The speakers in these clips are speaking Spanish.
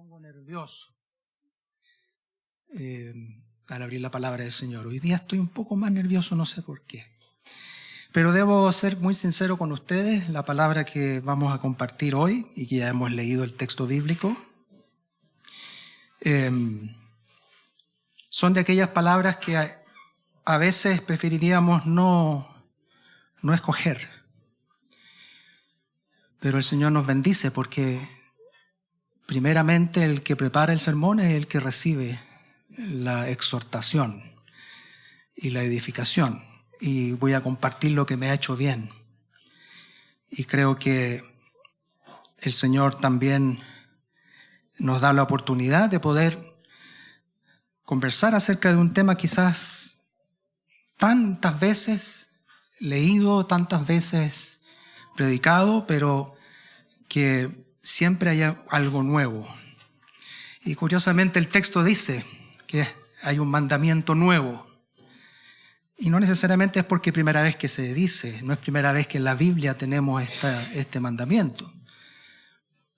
pongo nervioso al abrir la palabra del Señor. Hoy día estoy un poco más nervioso, no sé por qué. Pero debo ser muy sincero con ustedes. La palabra que vamos a compartir hoy y que ya hemos leído el texto bíblico son de aquellas palabras que a veces preferiríamos no escoger. Pero el Señor nos bendice porque primeramente el que prepara el sermón es el que recibe la exhortación y la edificación. Y voy a compartir lo que me ha hecho bien. Y creo que el Señor también nos da la oportunidad de poder conversar acerca de un tema quizás tantas veces leído, tantas veces predicado, pero que siempre hay algo nuevo. Y curiosamente el texto dice que hay un mandamiento nuevo. Y no necesariamente es porque es primera vez que se dice, no es primera vez que en la Biblia tenemos este mandamiento.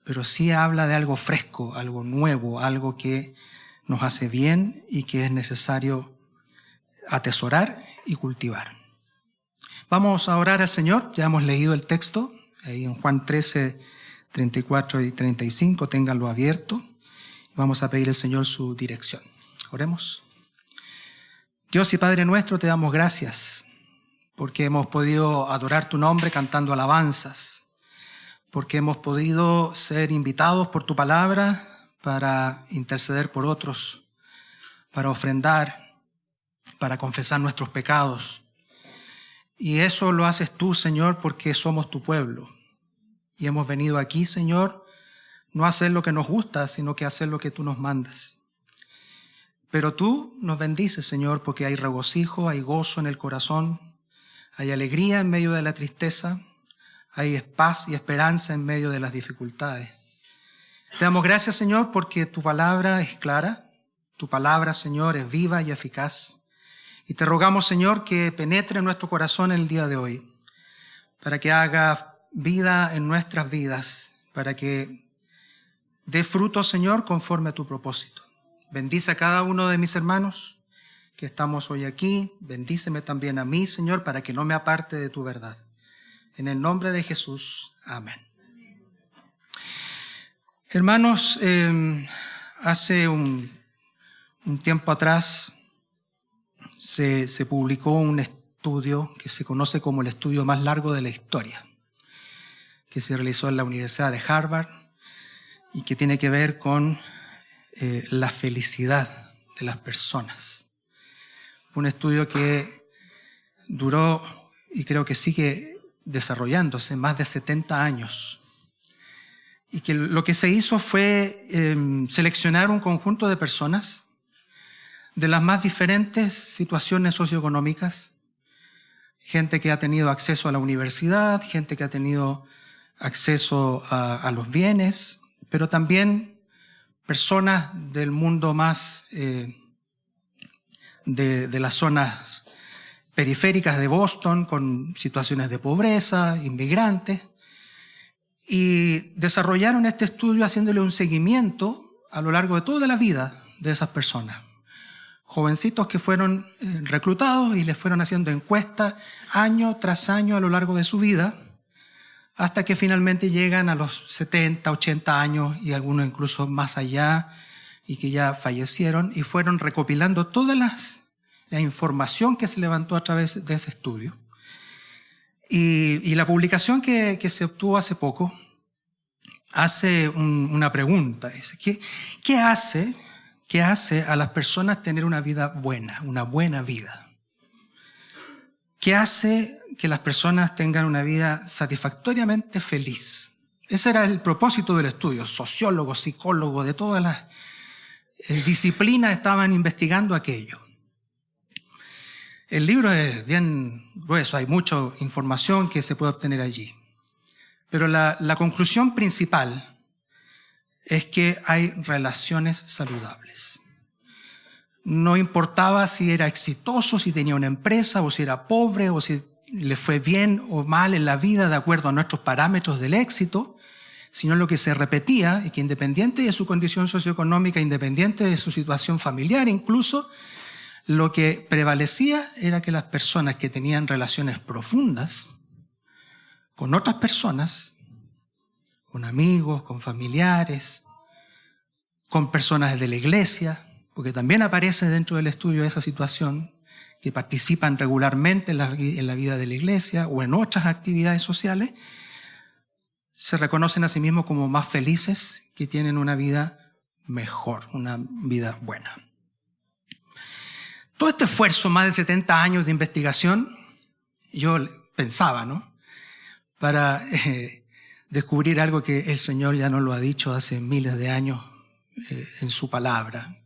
Pero sí habla de algo fresco, algo nuevo, algo que nos hace bien y que es necesario atesorar y cultivar. Vamos a orar al Señor, ya hemos leído el texto, ahí en Juan 13, 34 y 35, ténganlo abierto. Vamos a pedir al Señor su dirección. Oremos. Dios y Padre nuestro, te damos gracias porque hemos podido adorar tu nombre cantando alabanzas, porque hemos podido ser invitados por tu palabra para interceder por otros, para ofrendar, para confesar nuestros pecados. Y eso lo haces tú, Señor, porque somos tu pueblo. Y hemos venido aquí, Señor, no a hacer lo que nos gusta, sino que a hacer lo que tú nos mandas. Pero tú nos bendices, Señor, porque hay regocijo, hay gozo en el corazón, hay alegría en medio de la tristeza, hay paz y esperanza en medio de las dificultades. Te damos gracias, Señor, porque tu palabra es clara, tu palabra, Señor, es viva y eficaz. Y te rogamos, Señor, que penetre en nuestro corazón el día de hoy, para que haga vida en nuestras vidas, para que dé fruto, Señor, conforme a tu propósito. Bendice a cada uno de mis hermanos que estamos hoy aquí. Bendíceme también a mí, Señor, para que no me aparte de tu verdad. En el nombre de Jesús. Amén. Hermanos, hace un tiempo atrás se publicó un estudio que se conoce como el estudio más largo de la historia, que se realizó en la Universidad de Harvard y que tiene que ver con la felicidad de las personas. Fue un estudio que duró y creo que sigue desarrollándose más de 70 años. Y que lo que se hizo fue seleccionar un conjunto de personas de las más diferentes situaciones socioeconómicas, gente que ha tenido acceso a la universidad, gente que ha tenido acceso a los bienes, pero también personas del mundo más de las zonas periféricas de Boston, con situaciones de pobreza, inmigrantes, y desarrollaron este estudio haciéndole un seguimiento a lo largo de toda la vida de esas personas. Jovencitos que fueron reclutados y les fueron haciendo encuestas año tras año a lo largo de su vida, hasta que finalmente llegan a los 70, 80 años y algunos incluso más allá y que ya fallecieron y fueron recopilando toda la información que se levantó a través de ese estudio. Y la publicación que se obtuvo hace poco hace una pregunta. ¿Qué hace a las personas tener una vida buena, una buena vida? ¿Qué hace que las personas tengan una vida satisfactoriamente feliz? Ese era el propósito del estudio. Sociólogos, psicólogos, de todas las disciplinas estaban investigando aquello. El libro es bien grueso, hay mucha información que se puede obtener allí. Pero la conclusión principal es que hay relaciones saludables. No importaba si era exitoso, si tenía una empresa, o si era pobre, o si le fue bien o mal en la vida de acuerdo a nuestros parámetros del éxito, sino lo que se repetía es que independiente de su condición socioeconómica, independiente de su situación familiar incluso, lo que prevalecía era que las personas que tenían relaciones profundas con otras personas, con amigos, con familiares, con personas de la iglesia, porque también aparece dentro del estudio esa situación, que participan regularmente en la vida de la iglesia o en otras actividades sociales, se reconocen a sí mismos como más felices, que tienen una vida mejor, una vida buena. Todo este esfuerzo, más de 70 años de investigación, yo pensaba, ¿no?, para descubrir algo que el Señor ya nos lo ha dicho hace miles de años en su palabra.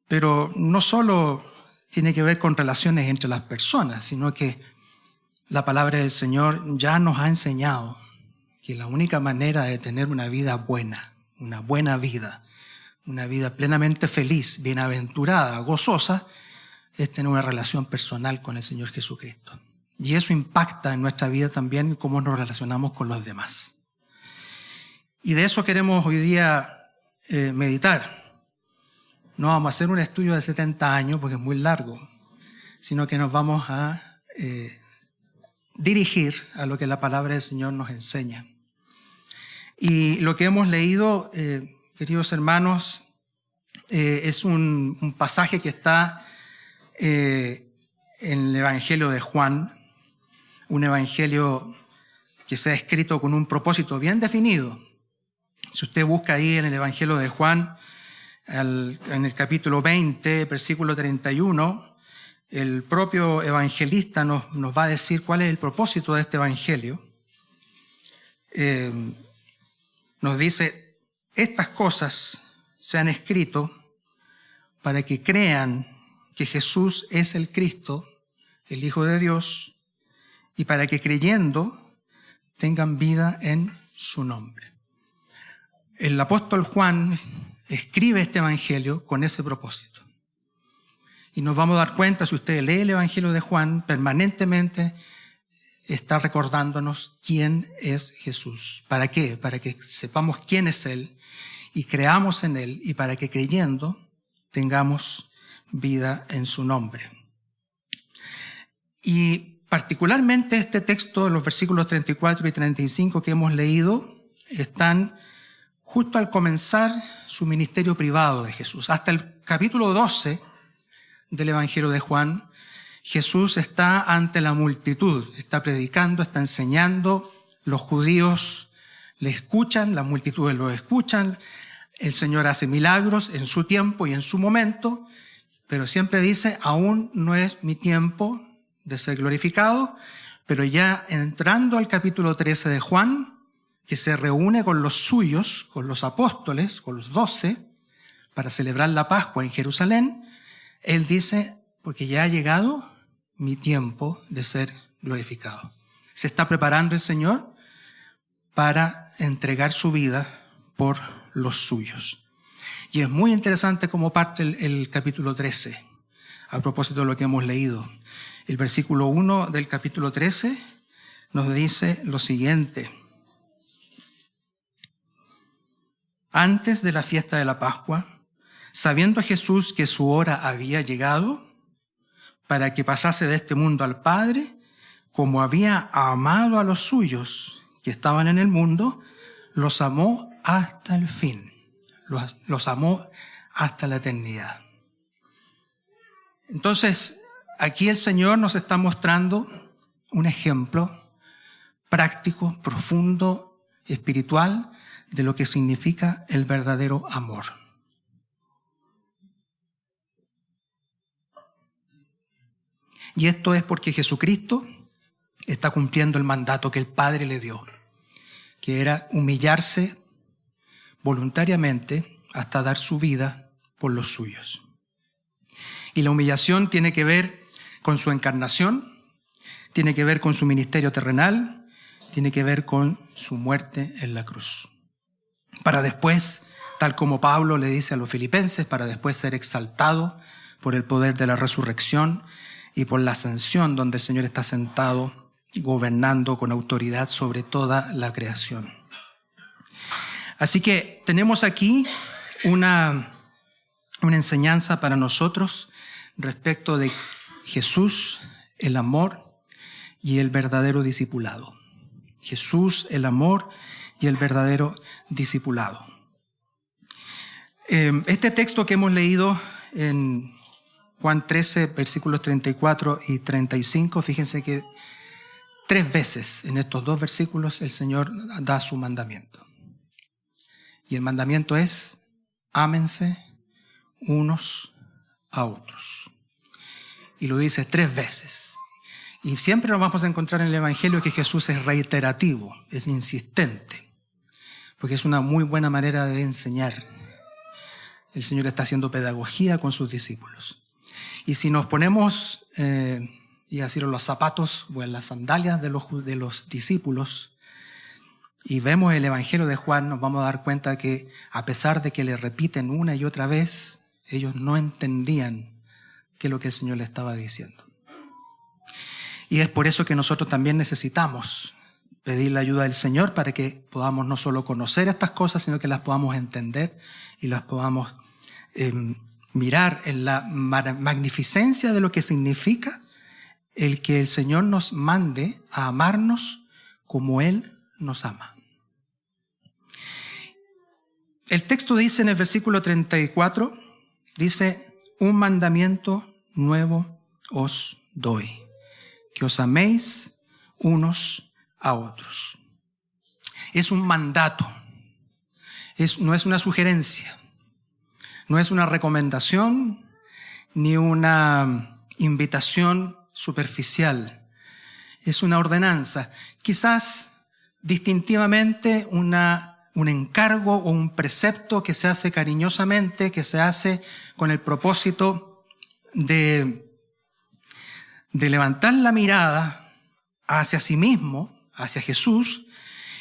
Pero no solo tiene que ver con relaciones entre las personas, sino que la palabra del Señor ya nos ha enseñado que la única manera de tener una vida buena, una buena vida, una vida plenamente feliz, bienaventurada, gozosa, es tener una relación personal con el Señor Jesucristo. Y eso impacta en nuestra vida también en cómo nos relacionamos con los demás. Y de eso queremos hoy día meditar. No vamos a hacer un estudio de 70 años porque es muy largo, sino que nos vamos a dirigir a lo que la palabra del Señor nos enseña. Y lo que hemos leído, queridos hermanos, es un pasaje que está en el Evangelio de Juan, un evangelio que se ha escrito con un propósito bien definido. Si usted busca ahí en el Evangelio de Juan, en el capítulo 20, versículo 31, el propio evangelista nos va a decir cuál es el propósito de este evangelio. Nos dice: estas cosas se han escrito para que crean que Jesús es el Cristo, el Hijo de Dios, y para que creyendo tengan vida en su nombre. El apóstol Juan escribe este evangelio con ese propósito. Y nos vamos a dar cuenta, si usted lee el evangelio de Juan, permanentemente está recordándonos quién es Jesús. ¿Para qué? Para que sepamos quién es Él y creamos en Él, y para que creyendo tengamos vida en su nombre. Y particularmente este texto, los versículos 34 y 35 que hemos leído, están justo al comenzar su ministerio privado de Jesús. Hasta el capítulo 12 del Evangelio de Juan, Jesús está ante la multitud, está predicando, está enseñando, los judíos le escuchan, las multitudes lo escuchan, el Señor hace milagros en su tiempo y en su momento, pero siempre dice: aún no es mi tiempo de ser glorificado. Pero ya entrando al capítulo 13 de Juan, que se reúne con los suyos, con los apóstoles, con los 12, para celebrar la Pascua en Jerusalén, él dice: porque ya ha llegado mi tiempo de ser glorificado. Se está preparando el Señor para entregar su vida por los suyos. Y es muy interesante cómo parte el capítulo 13, a propósito de lo que hemos leído. El versículo 1 del capítulo 13 nos dice lo siguiente: antes de la fiesta de la Pascua, sabiendo Jesús que su hora había llegado para que pasase de este mundo al Padre, como había amado a los suyos que estaban en el mundo, los amó hasta el fin, los amó hasta la eternidad. Entonces, aquí el Señor nos está mostrando un ejemplo práctico, profundo, espiritual, de lo que significa el verdadero amor. Y esto es porque Jesucristo está cumpliendo el mandato que el Padre le dio, que era humillarse voluntariamente hasta dar su vida por los suyos. Y la humillación tiene que ver con su encarnación, tiene que ver con su ministerio terrenal, tiene que ver con su muerte en la cruz. Para después, tal como Pablo le dice a los filipenses, para después ser exaltado por el poder de la resurrección y por la ascensión, donde el Señor está sentado gobernando con autoridad sobre toda la creación. Así que tenemos aquí una enseñanza para nosotros respecto de Jesús, el amor y el verdadero discipulado. Jesús, el amor y el verdadero discipulado. Este texto que hemos leído en Juan 13, versículos 34 y 35, fíjense que 3 veces en estos 2 versículos el Señor da su mandamiento. Y el mandamiento es: ámense unos a otros. Y lo dice 3 veces. Y siempre nos vamos a encontrar en el Evangelio que Jesús es reiterativo, es insistente, porque es una muy buena manera de enseñar. El Señor está haciendo pedagogía con sus discípulos. Y si nos ponemos, y así los zapatos o en las sandalias de los discípulos, y vemos el Evangelio de Juan, nos vamos a dar cuenta que a pesar de que le repiten una y otra vez, ellos no entendían qué es lo que el Señor le estaba diciendo. Y es por eso que nosotros también necesitamos pedir la ayuda del Señor para que podamos no solo conocer estas cosas, sino que las podamos entender y las podamos mirar en la magnificencia de lo que significa el que el Señor nos mande a amarnos como Él nos ama. El texto dice en el versículo 34, dice: un mandamiento nuevo os doy, que os améis unos a otros. Es un mandato, no es una sugerencia, no es una recomendación ni una invitación superficial. Es una ordenanza, quizás distintivamente un encargo o un precepto que se hace cariñosamente, que se hace con el propósito de levantar la mirada hacia sí mismo, hacia Jesús,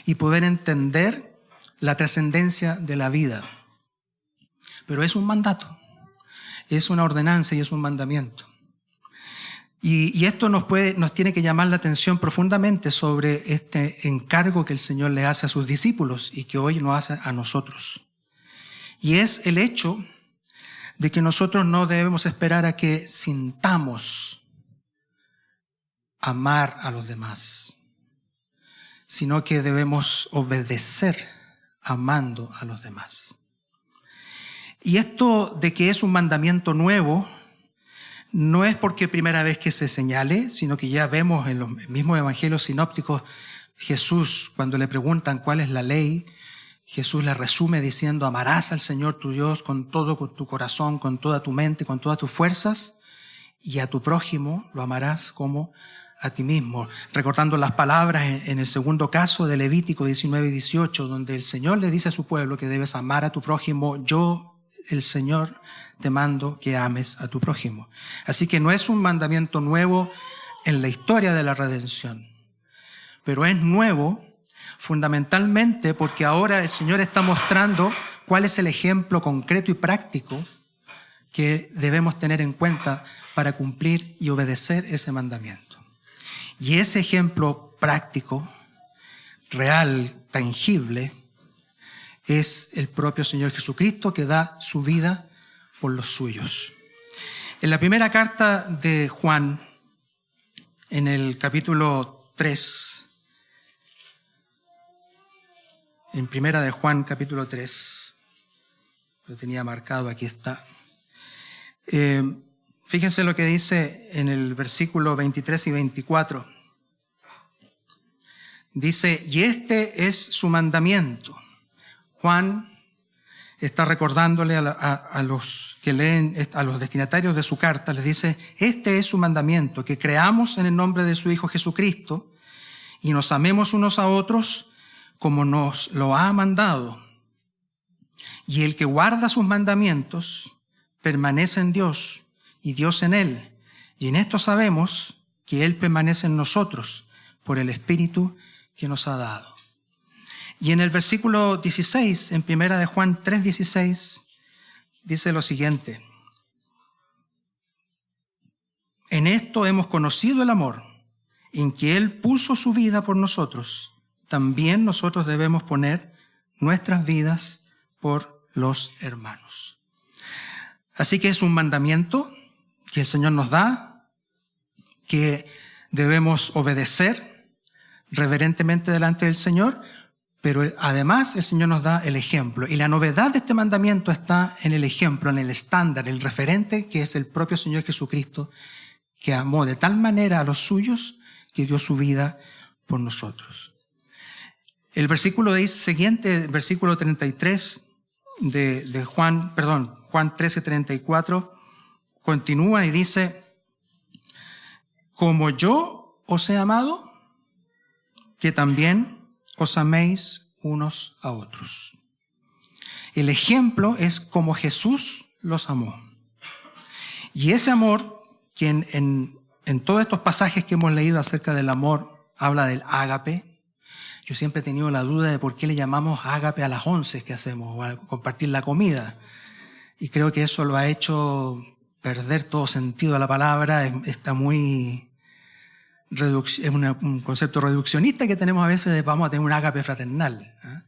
y poder entender la trascendencia de la vida. Pero es un mandato, es una ordenanza y es un mandamiento. Y esto nos tiene que llamar la atención profundamente sobre este encargo que el Señor le hace a sus discípulos y que hoy nos hace a nosotros. Y es el hecho de que nosotros no debemos esperar a que sintamos amar a los demás, sino que debemos obedecer amando a los demás. Y esto de que es un mandamiento nuevo no es porque primera vez que se señale, sino que ya vemos en los mismos evangelios sinópticos, Jesús, cuando le preguntan cuál es la ley, Jesús le resume diciendo: amarás al Señor tu Dios con todo tu corazón, con toda tu mente, con todas tus fuerzas, y a tu prójimo lo amarás como a ti mismo. Recordando las palabras en el segundo caso de Levítico 19 y 18, donde el Señor le dice a su pueblo que debes amar a tu prójimo. Yo, el Señor, te mando que ames a tu prójimo. Así que no es un mandamiento nuevo en la historia de la redención, pero es nuevo fundamentalmente porque ahora el Señor está mostrando cuál es el ejemplo concreto y práctico que debemos tener en cuenta para cumplir y obedecer ese mandamiento. Y ese ejemplo práctico, real, tangible, es el propio Señor Jesucristo, que da su vida por los suyos. En la primera carta de Juan, en el capítulo 3, en primera de Juan, capítulo 3, lo tenía marcado, aquí está. Fíjense lo que dice en el versículo 23 y 24. Dice: y este es su mandamiento. Juan está recordándole a los que leen, a los destinatarios de su carta, les dice: este es su mandamiento, que creamos en el nombre de su Hijo Jesucristo y nos amemos unos a otros como nos lo ha mandado. Y el que guarda sus mandamientos permanece en Dios y Dios en él. Y en esto sabemos que Él permanece en nosotros por el Espíritu que nos ha dado. Y en el versículo 16, en primera de Juan 3:16, dice lo siguiente: en esto hemos conocido el amor, en que Él puso su vida por nosotros. También nosotros debemos poner nuestras vidas por los hermanos. Así que es un mandamiento que el Señor nos da, que debemos obedecer reverentemente delante del Señor, pero además el Señor nos da el ejemplo. Y la novedad de este mandamiento está en el ejemplo, en el estándar, el referente que es el propio Señor Jesucristo, que amó de tal manera a los suyos que dio su vida por nosotros. El versículo siguiente, el versículo 33 de Juan 13:34, continúa y dice: como yo os he amado, que también os améis unos a otros. El ejemplo es como Jesús los amó. Y ese amor, que en todos estos pasajes que hemos leído acerca del amor, habla del ágape. Yo siempre he tenido la duda de por qué le llamamos ágape a las 11 que hacemos, o a compartir la comida. Y creo que eso lo ha hecho perder todo sentido a la palabra. Está muy... es un concepto reduccionista que tenemos a veces de vamos a tener un ágape fraternal, ¿eh?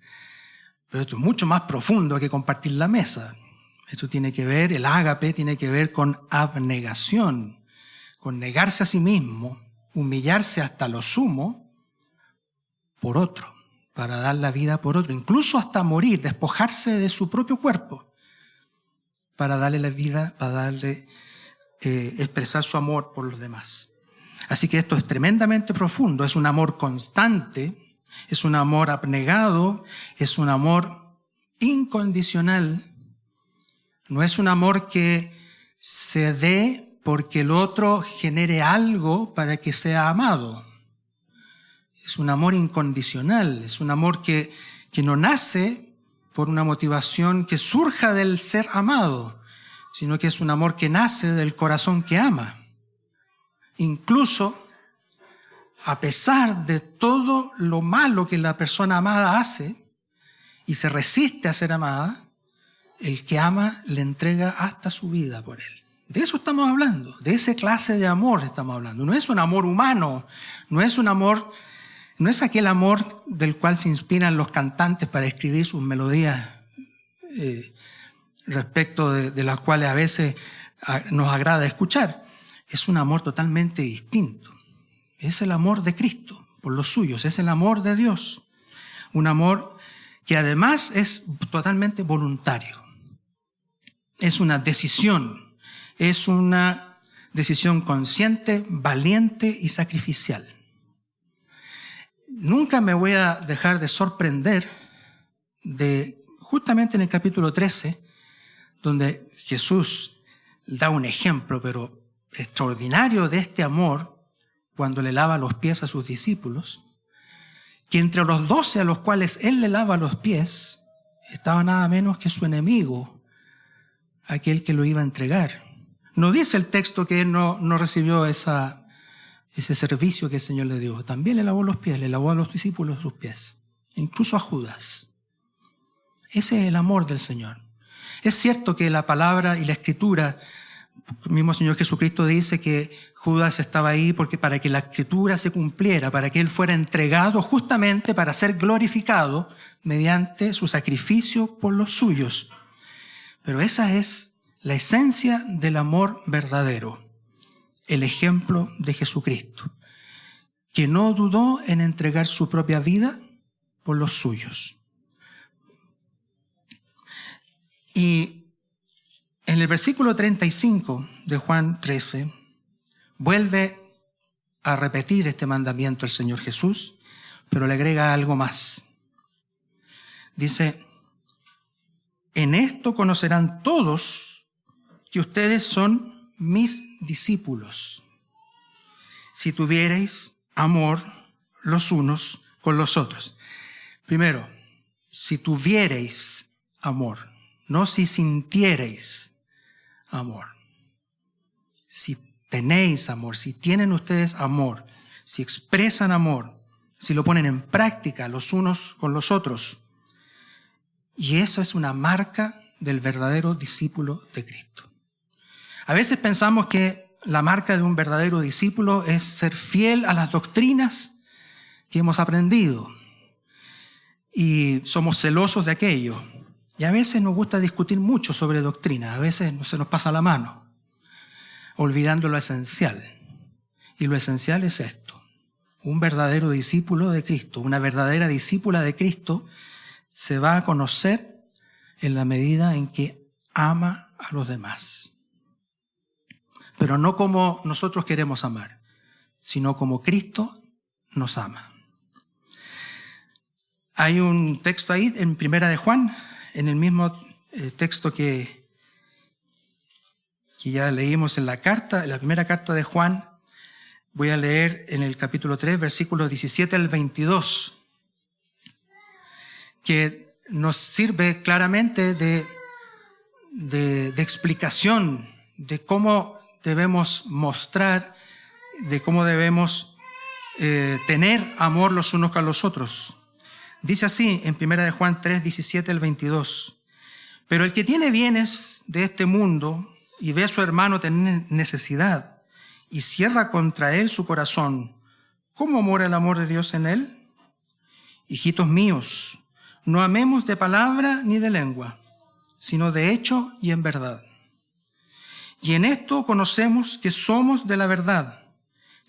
Pero esto es mucho más profundo que compartir la mesa. Esto tiene que ver, el ágape tiene que ver con abnegación, con negarse a sí mismo, humillarse hasta lo sumo por otro, para dar la vida por otro, incluso hasta morir, despojarse de su propio cuerpo para darle la vida, para darle expresar su amor por los demás. Así que esto es tremendamente profundo, es un amor constante, es un amor abnegado, es un amor incondicional. No es un amor que se dé porque el otro genere algo para que sea amado. Es un amor incondicional, es un amor que no nace por una motivación que surja del ser amado, sino que es un amor que nace del corazón que ama. Incluso a pesar de todo lo malo que la persona amada hace y se resiste a ser amada, el que ama le entrega hasta su vida por él. De eso estamos hablando, de esa clase de amor estamos hablando. No es un amor humano, no es aquel amor del cual se inspiran los cantantes para escribir sus melodías respecto de las cuales a veces nos agrada escuchar. Es un amor totalmente distinto. Es el amor de Cristo por los suyos, es el amor de Dios. Un amor que además es totalmente voluntario. Es una decisión consciente, valiente y sacrificial. Nunca me voy a dejar de sorprender justamente en el capítulo 13, donde Jesús da un ejemplo, pero extraordinario de este amor, cuando le lava los pies a sus discípulos, que entre los 12 a los cuales él le lava los pies, estaba nada menos que su enemigo, aquel que lo iba a entregar. No dice el texto que él no recibió ese servicio que el Señor le dio. También le lavó los pies, le lavó a los discípulos sus pies, incluso a Judas. Ese es el amor del Señor. Es cierto que la palabra y la escritura, el mismo Señor Jesucristo dice que Judas estaba ahí porque para que la escritura se cumpliera, para que él fuera entregado justamente para ser glorificado mediante su sacrificio por los suyos. Pero esa es la esencia del amor verdadero, el ejemplo de Jesucristo, que no dudó en entregar su propia vida por los suyos. Y en el versículo 35 de Juan 13, vuelve a repetir este mandamiento el Señor Jesús, pero le agrega algo más. Dice: en esto conocerán todos que ustedes son mis discípulos, si tuviereis amor los unos con los otros. Primero, si tuviereis amor, no si sintiereis amor. Si tenéis amor, si tienen ustedes amor, si expresan amor, si lo ponen en práctica los unos con los otros. Y eso es una marca del verdadero discípulo de Cristo. A veces pensamos que la marca de un verdadero discípulo es ser fiel a las doctrinas que hemos aprendido. y somos celosos de aquello. Y a veces nos gusta discutir mucho sobre doctrina, a veces se nos pasa la mano, olvidando lo esencial. Y lo esencial es esto: un verdadero discípulo de Cristo, una verdadera discípula de Cristo se va a conocer en la medida en que ama a los demás. Pero no como nosotros queremos amar, sino como Cristo nos ama. Hay un texto ahí en Primera de Juan, en el mismo texto que ya leímos en la primera carta de Juan. Voy a leer en el capítulo 3, versículos 17 al 22, que nos sirve claramente de explicación de cómo debemos mostrar, de cómo debemos tener amor los unos con los otros. Dice así en 1 Juan 3, 17 al 22. Pero el que tiene bienes de este mundo y ve a su hermano tener necesidad y cierra contra él su corazón, ¿cómo mora el amor de Dios en él? Hijitos míos, no amemos de palabra ni de lengua, sino de hecho y en verdad. Y en esto conocemos que somos de la verdad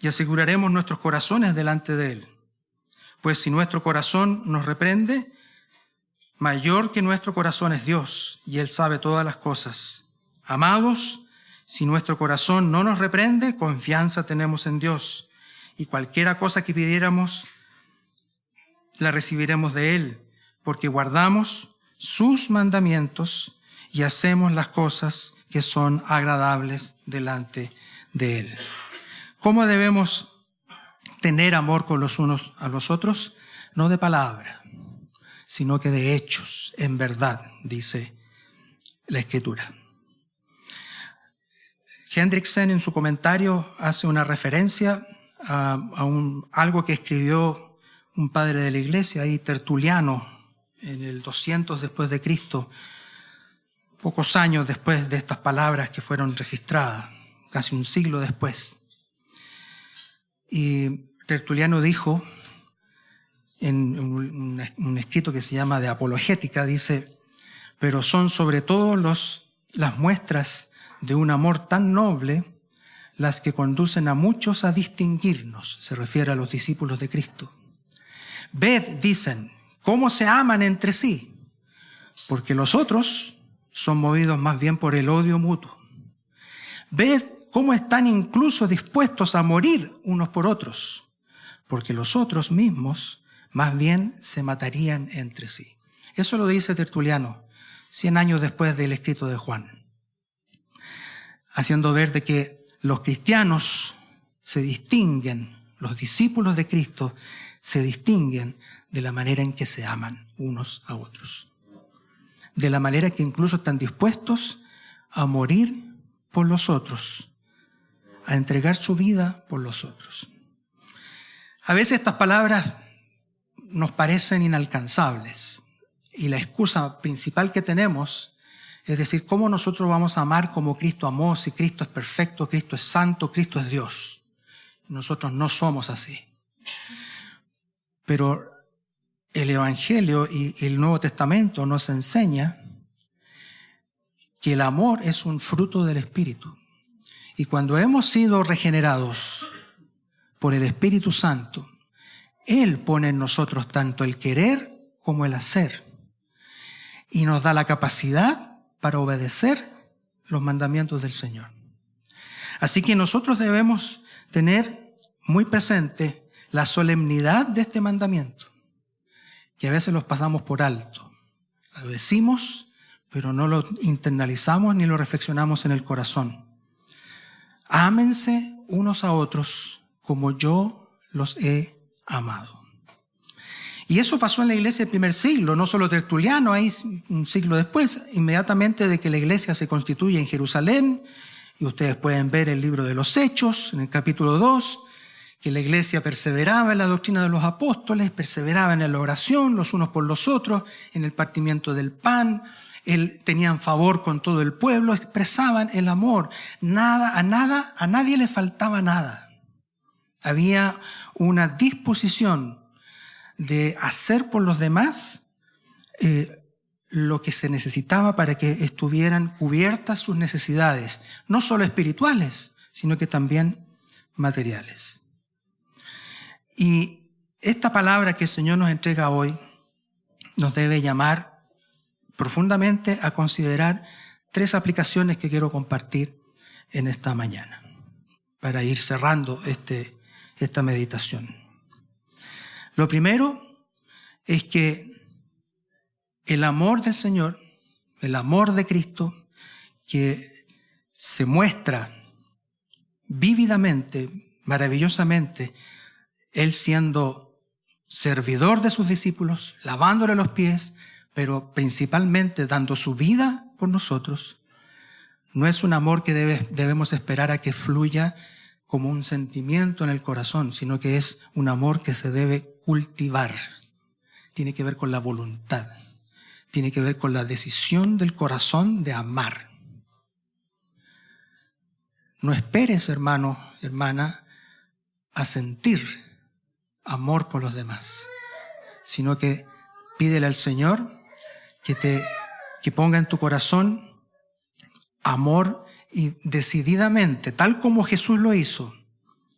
y aseguraremos nuestros corazones delante de él. Pues si nuestro corazón nos reprende, mayor que nuestro corazón es Dios, y él sabe todas las cosas. Amados, si nuestro corazón no nos reprende, confianza tenemos en Dios, y cualquiera cosa que pidiéramos, la recibiremos de él, porque guardamos sus mandamientos y hacemos las cosas que son agradables delante de él. ¿Cómo debemos tener amor con los unos a los otros? No de palabra, sino que de hechos, en verdad, dice la Escritura. Hendrickson en su comentario hace una referencia a algo que escribió un padre de la iglesia, ahí Tertuliano, en el 200 después de Cristo, pocos años después de estas palabras que fueron registradas, casi un siglo después. Y Tertuliano dijo, en un escrito que se llama de apologética, dice: pero son sobre todo las muestras de un amor tan noble las que conducen a muchos a distinguirnos, se refiere a los discípulos de Cristo. Ved, dicen, cómo se aman entre sí, porque los otros son movidos más bien por el odio mutuo. Ved cómo están incluso dispuestos a morir unos por otros, porque los otros mismos más bien se matarían entre sí. Eso lo dice Tertuliano 100 años después del escrito de Juan, haciendo ver de que los cristianos se distinguen, los discípulos de Cristo se distinguen de la manera en que se aman unos a otros, de la manera que incluso están dispuestos a morir por los otros, a entregar su vida por los otros. A veces estas palabras nos parecen inalcanzables y la excusa principal que tenemos es decir, ¿cómo nosotros vamos a amar como Cristo amó si Cristo es perfecto, Cristo es santo, Cristo es Dios? Nosotros no somos así. Pero el Evangelio y el Nuevo Testamento nos enseña que el amor es un fruto del Espíritu. Y cuando hemos sido regenerados por el Espíritu Santo, Él pone en nosotros tanto el querer como el hacer. Y nos da la capacidad para obedecer los mandamientos del Señor. Así que nosotros debemos tener muy presente la solemnidad de este mandamiento, que a veces los pasamos por alto. Lo decimos, pero no lo internalizamos ni lo reflexionamos en el corazón. Ámense unos a otros como yo los he amado. Y eso pasó en la iglesia del primer siglo, no solo Tertuliano, ahí un siglo después, inmediatamente de que la iglesia se constituye en Jerusalén, y ustedes pueden ver el libro de los Hechos, en el capítulo 2, que la iglesia perseveraba en la doctrina de los apóstoles, perseveraba en la oración los unos por los otros, en el partimiento del pan, tenían favor con todo el pueblo, expresaban el amor, a nadie le faltaba nada. Había una disposición de hacer por los demás lo que se necesitaba para que estuvieran cubiertas sus necesidades, no solo espirituales, sino que también materiales. Y esta palabra que el Señor nos entrega hoy nos debe llamar profundamente a considerar 3 aplicaciones que quiero compartir en esta mañana, para ir cerrando esta meditación. Lo primero es que el amor del Señor, el amor de Cristo, que se muestra vívidamente, maravillosamente, Él siendo servidor de sus discípulos, lavándole los pies, pero principalmente dando su vida por nosotros, no es un amor que debemos esperar a que fluya como un sentimiento en el corazón, sino que es un amor que se debe cultivar. Tiene que ver con la voluntad, tiene que ver con la decisión del corazón de amar. No esperes, hermano, hermana, a sentir amor por los demás, sino que pídele al Señor que ponga en tu corazón amor y decididamente, tal como Jesús lo hizo,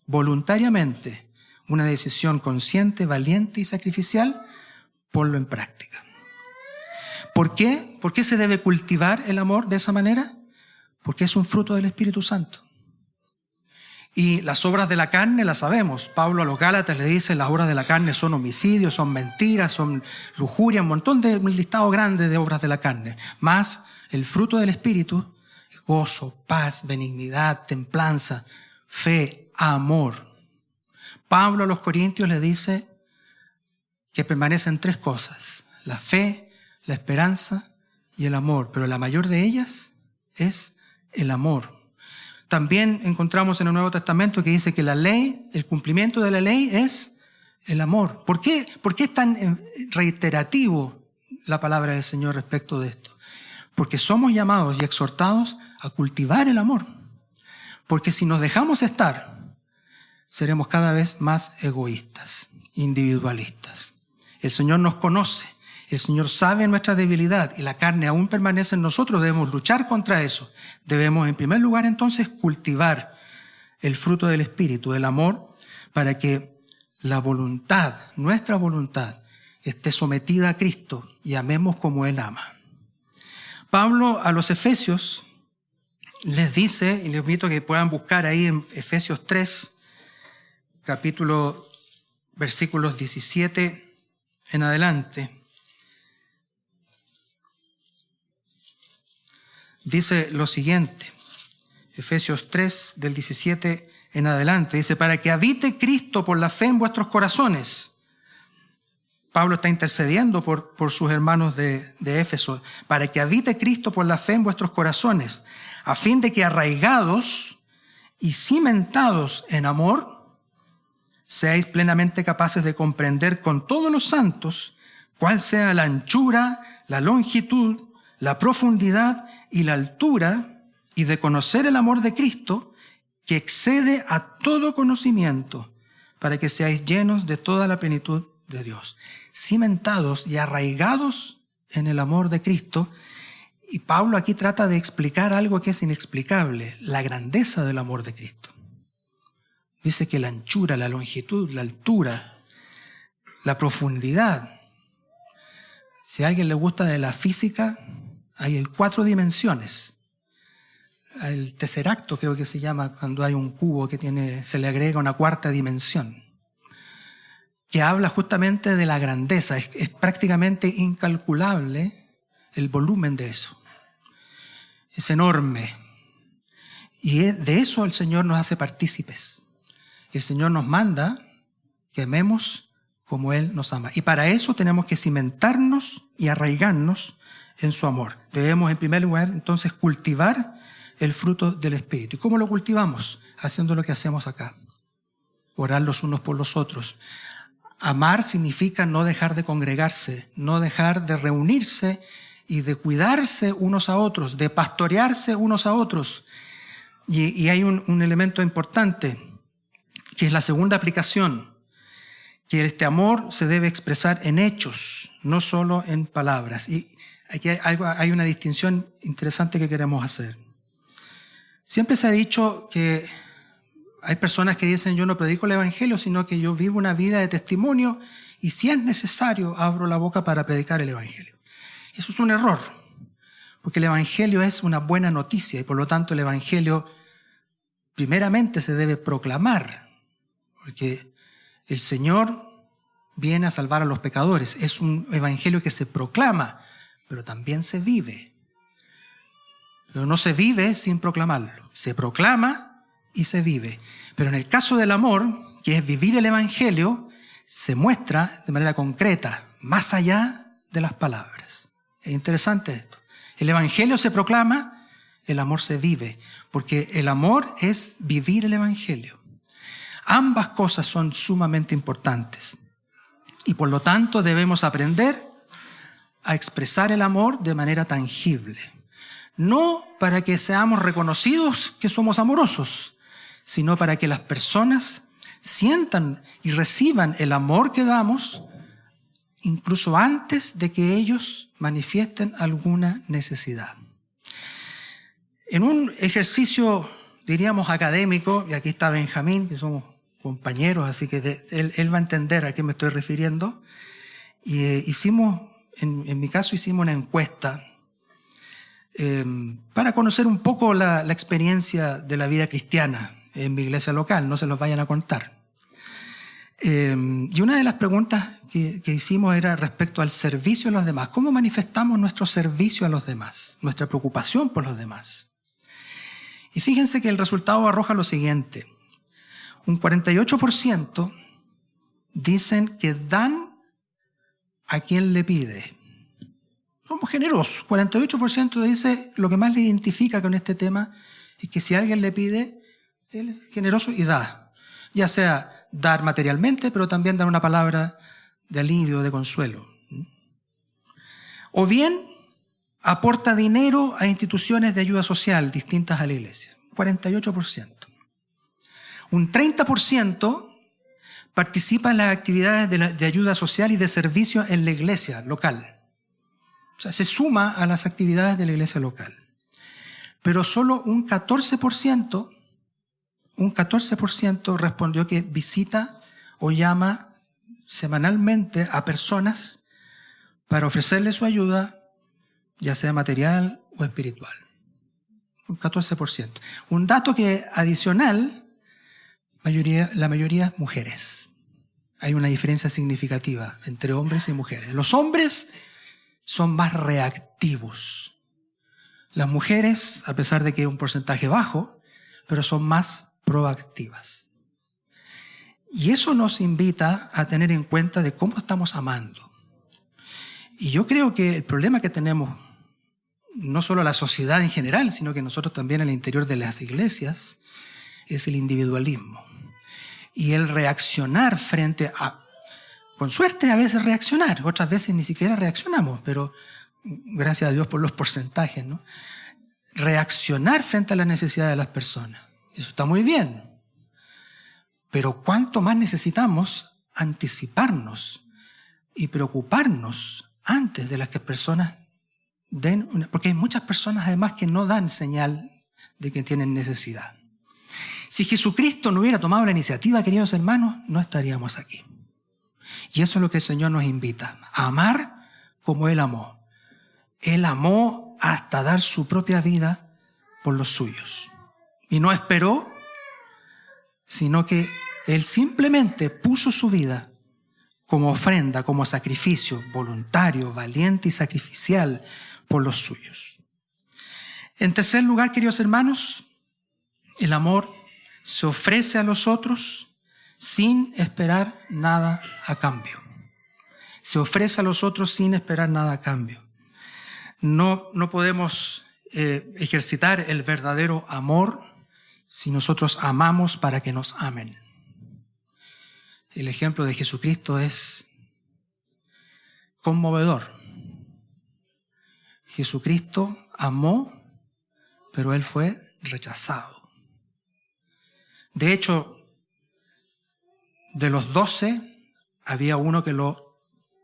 voluntariamente, una decisión consciente, valiente y sacrificial, ponlo en práctica. ¿Por qué? ¿Por qué se debe cultivar el amor de esa manera? Porque es un fruto del Espíritu Santo. Y las obras de la carne las sabemos. Pablo a los Gálatas le dice: las obras de la carne son homicidios, son mentiras, son lujuria, un listado grande de obras de la carne. Más el fruto del Espíritu: gozo, paz, benignidad, templanza, fe, amor. Pablo a los Corintios le dice que permanecen 3 cosas: la fe, la esperanza y el amor. Pero la mayor de ellas es el amor. También encontramos en el Nuevo Testamento que dice que la ley, el cumplimiento de la ley es el amor. ¿Por qué es tan reiterativo la palabra del Señor respecto de esto? Porque somos llamados y exhortados a cultivar el amor. Porque si nos dejamos estar, seremos cada vez más egoístas, individualistas. El Señor nos conoce, el Señor sabe nuestra debilidad y la carne aún permanece en nosotros. Debemos luchar contra eso. Debemos, en primer lugar, entonces, cultivar el fruto del Espíritu, el amor, para que la voluntad, nuestra voluntad, esté sometida a Cristo y amemos como Él ama. Pablo a los Efesios les dice, y les invito a que puedan buscar ahí en Efesios 3, versículos 17 en adelante. Dice lo siguiente, Efesios 3, del 17 en adelante, dice: para que habite Cristo por la fe en vuestros corazones. Pablo está intercediendo por sus hermanos de Éfeso, para que habite Cristo por la fe en vuestros corazones, a fin de que arraigados y cimentados en amor, seáis plenamente capaces de comprender con todos los santos cuál sea la anchura, la longitud, la profundidad y la altura, y de conocer el amor de Cristo, que excede a todo conocimiento, para que seáis llenos de toda la plenitud de Dios. Cimentados y arraigados en el amor de Cristo. Y Pablo aquí trata de explicar algo que es inexplicable: la grandeza del amor de Cristo. Dice que la anchura, la longitud, la altura, la profundidad. Si a alguien le gusta de la física, hay 4 dimensiones. El tesseracto creo que se llama cuando hay un cubo que se le agrega una 4ª dimensión, que habla justamente de la grandeza. Es prácticamente incalculable el volumen de eso. Es enorme. Y de eso el Señor nos hace partícipes. El Señor nos manda que amemos como Él nos ama. Y para eso tenemos que cimentarnos y arraigarnos en su amor. Debemos, en primer lugar, entonces, cultivar el fruto del Espíritu. ¿Y cómo lo cultivamos? Haciendo lo que hacemos acá: orar los unos por los otros. Amar significa no dejar de congregarse, no dejar de reunirse y de cuidarse unos a otros, de pastorearse unos a otros. Y hay un elemento importante, que es la segunda aplicación, que este amor se debe expresar en hechos, no solo en palabras. Y aquí hay una distinción interesante que queremos hacer. Siempre se ha dicho que hay personas que dicen: yo no predico el evangelio, sino que yo vivo una vida de testimonio y si es necesario abro la boca para predicar el evangelio. Eso es un error, porque el evangelio es una buena noticia y por lo tanto el evangelio primeramente se debe proclamar, porque el Señor viene a salvar a los pecadores. Es un evangelio que se proclama, pero también se vive. Pero no se vive sin proclamarlo. Se proclama y se vive. Pero en el caso del amor, que es vivir el evangelio, se muestra de manera concreta, más allá de las palabras. Es interesante esto. El evangelio se proclama, el amor se vive, porque el amor es vivir el evangelio. Ambas cosas son sumamente importantes y por lo tanto debemos aprender a expresar el amor de manera tangible. No para que seamos reconocidos que somos amorosos, sino para que las personas sientan y reciban el amor que damos incluso antes de que ellos manifiesten alguna necesidad. En un ejercicio, diríamos, académico, y aquí está Benjamín, que somos compañeros, así que él va a entender a qué me estoy refiriendo, y en mi caso hicimos una encuesta para conocer un poco la experiencia de la vida cristiana en mi iglesia local, no se los vayan a contar. Y una de las preguntas que hicimos era respecto al servicio a los demás. ¿Cómo manifestamos nuestro servicio a los demás? Nuestra preocupación por los demás. Y fíjense que el resultado arroja lo siguiente. Un 48% dicen que dan a quien le pide. Somos generosos. 48% dice lo que más le identifica con este tema es que si alguien le pide, él es generoso y da. Ya sea dar materialmente, pero también dar una palabra de alivio, de consuelo. O bien aporta dinero a instituciones de ayuda social distintas a la iglesia. 48%. Un 30% participa en las actividades de ayuda social y de servicio en la iglesia local. O sea, se suma a las actividades de la iglesia local. Pero solo un 14% respondió que visita o llama semanalmente a personas para ofrecerles su ayuda, ya sea material o espiritual. Un 14%. Un dato que adicional, la mayoría mujeres. Hay una diferencia significativa entre hombres y mujeres. Los hombres son más reactivos. Las mujeres, a pesar de que es un porcentaje bajo, pero son más proactivas. Y eso nos invita a tener en cuenta de cómo estamos amando. Y yo creo que el problema que tenemos, no solo la sociedad en general, sino que nosotros también en el interior de las iglesias, es el individualismo. Y el reaccionar frente a, con suerte a veces reaccionar, otras veces ni siquiera reaccionamos, pero gracias a Dios por los porcentajes, ¿no? Reaccionar frente a la necesidad de las personas. Eso está muy bien. Pero cuánto más necesitamos anticiparnos y preocuparnos antes de las que personas den, porque hay muchas personas además que no dan señal de que tienen necesidad. Si Jesucristo no hubiera tomado la iniciativa, queridos hermanos, no estaríamos aquí. Y eso es lo que el Señor nos invita, a amar como Él amó. Él amó hasta dar su propia vida por los suyos. Y no esperó, sino que Él simplemente puso su vida como ofrenda, como sacrificio voluntario, valiente y sacrificial por los suyos. En tercer lugar, queridos hermanos, el amor se ofrece a los otros sin esperar nada a cambio. Se ofrece a los otros sin esperar nada a cambio. No podemos ejercitar el verdadero amor si nosotros amamos para que nos amen. El ejemplo de Jesucristo es conmovedor. Jesucristo amó, pero Él fue rechazado. De hecho, de los 12, había uno que lo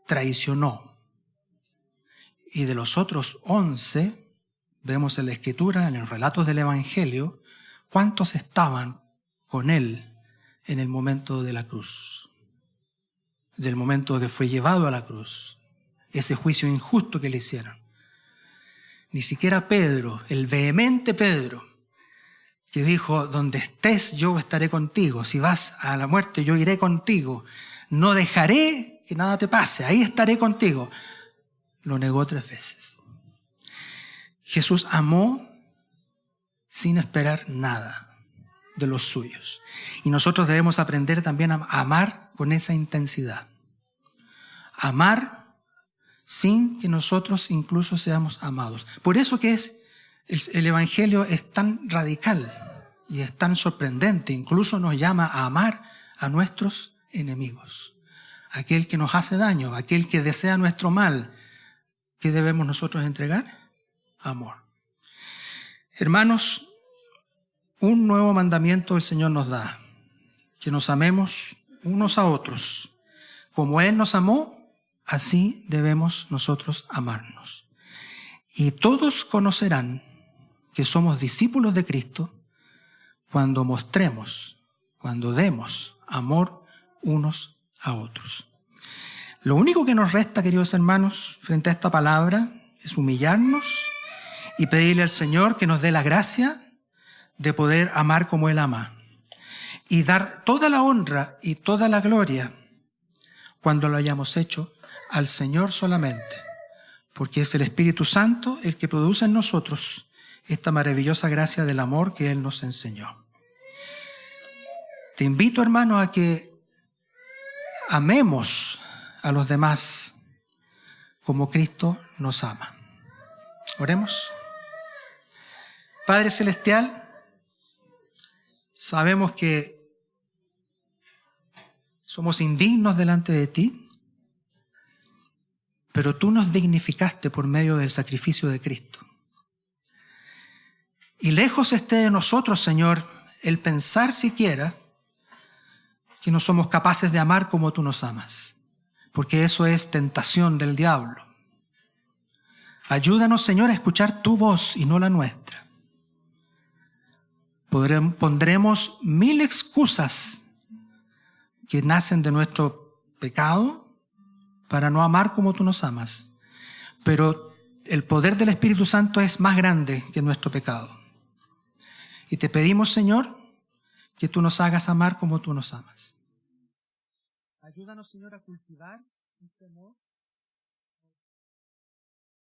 traicionó. Y de los otros 11, vemos en la Escritura, en los relatos del Evangelio, cuántos estaban con él en el momento de la cruz, del momento que fue llevado a la cruz, ese juicio injusto que le hicieron. Ni siquiera Pedro, el vehemente Pedro, que dijo, donde estés yo estaré contigo, si vas a la muerte yo iré contigo, no dejaré que nada te pase, ahí estaré contigo. Lo negó 3 veces. Jesús amó sin esperar nada de los suyos. Y nosotros debemos aprender también a amar con esa intensidad. Amar sin que nosotros incluso seamos amados. Por eso que el Evangelio es tan radical y es tan sorprendente. Incluso nos llama a amar a nuestros enemigos. Aquel que nos hace daño, aquel que desea nuestro mal. ¿Qué debemos nosotros entregar? Amor. Hermanos, un nuevo mandamiento el Señor nos da, que nos amemos unos a otros. Como Él nos amó, así debemos nosotros amarnos. Y todos conocerán que somos discípulos de Cristo cuando mostremos, cuando demos amor unos a otros. Lo único que nos resta, queridos hermanos, frente a esta palabra, es humillarnos y pedirle al Señor que nos dé la gracia de poder amar como Él ama y dar toda la honra y toda la gloria cuando lo hayamos hecho al Señor solamente, porque es el Espíritu Santo el que produce en nosotros esta maravillosa gracia del amor que Él nos enseñó. Te invito, hermano, a que amemos a los demás como Cristo nos ama. Oremos. Padre Celestial, sabemos que somos indignos delante de ti, pero tú nos dignificaste por medio del sacrificio de Cristo. Y lejos esté de nosotros, Señor, el pensar siquiera que no somos capaces de amar como tú nos amas, porque eso es tentación del diablo. Ayúdanos, Señor, a escuchar tu voz y no la nuestra. Pondremos 1000 excusas que nacen de nuestro pecado para no amar como tú nos amas. Pero el poder del Espíritu Santo es más grande que nuestro pecado. Y te pedimos, Señor, que tú nos hagas amar como tú nos amas. Ayúdanos, Señor, a cultivar este amor.